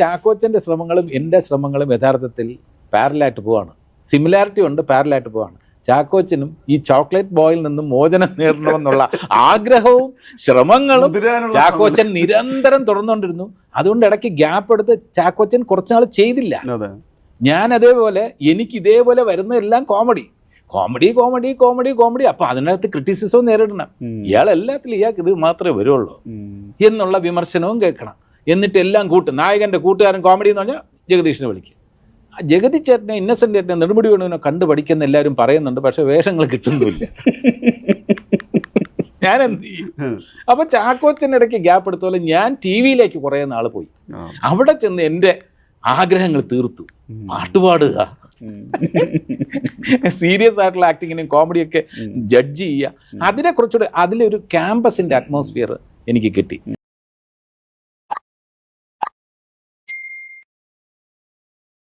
ചാക്കോച്ചൻ്റെ ശ്രമങ്ങളും എൻ്റെ ശ്രമങ്ങളും യഥാർത്ഥത്തിൽ പാരലായിട്ട് പോവാണ്. സിമിലാരിറ്റി ഉണ്ട്, പാരലായിട്ട് പോവാണ്. ചാക്കോച്ചനും ഈ ചോക്ലേറ്റ് ബോയിൽ നിന്നും മോചനം നേടണമെന്നുള്ള ആഗ്രഹവും ശ്രമങ്ങളും ചാക്കോച്ചൻ നിരന്തരം തുടർന്നുകൊണ്ടിരുന്നു. അതുകൊണ്ട് ഇടയ്ക്ക് ഗ്യാപ്പ് എടുത്ത് ചാക്കോച്ചൻ കുറച്ചുനാൾ ചെയ്തില്ല. ഞാൻ അതേപോലെ എനിക്ക് ഇതേപോലെ വരുന്നതെല്ലാം comedy comedy comedy comedy comedy. അപ്പൊ അതിനകത്ത് ക്രിറ്റിസിസവും നേരിടണം. ഇയാൾ എല്ലാത്തിലും ഇയാൾക്ക് ഇത് മാത്രമേ വരുള്ളൂ എന്നുള്ള വിമർശനവും കേൾക്കണം. എന്നിട്ട് എല്ലാം കൂട്ടും. നായകന്റെ കൂട്ടുകാരൻ കോമഡി എന്ന് പറഞ്ഞാൽ ജഗദീഷിനെ വിളിക്കും. ജഗതി ചേട്ടനെ, ഇന്നസെന്റ് ചേട്ടനെ, നെടുമുടി വേണുവിനെ കണ്ടു പഠിക്കുന്ന എല്ലാവരും പറയുന്നുണ്ട്. പക്ഷെ വേഷങ്ങൾ കിട്ടുന്നില്ല. ഞാൻ എന്ത് ചെയ്യും? അപ്പൊ ചാക്കോച്ചൻ്റെ ഇടയ്ക്ക് ഗ്യാപ്പ് എടുത്ത പോലെ ഞാൻ ടി വിയിലേക്ക് കുറേ നാൾ പോയി. അവിടെ ചെന്ന് എൻ്റെ ആഗ്രഹങ്ങൾ തീർത്തു. പാട്ടുപാടുക, സീരിയസ് ആയിട്ടുള്ള ആക്ടിങ്ങിനും കോമഡിയൊക്കെ ജഡ്ജ് ചെയ്യുക, അതിനെ കുറച്ചുകൂടെ അതിലൊരു ക്യാമ്പസിന്റെ അറ്റ്മോസ്ഫിയർ എനിക്ക് കിട്ടി.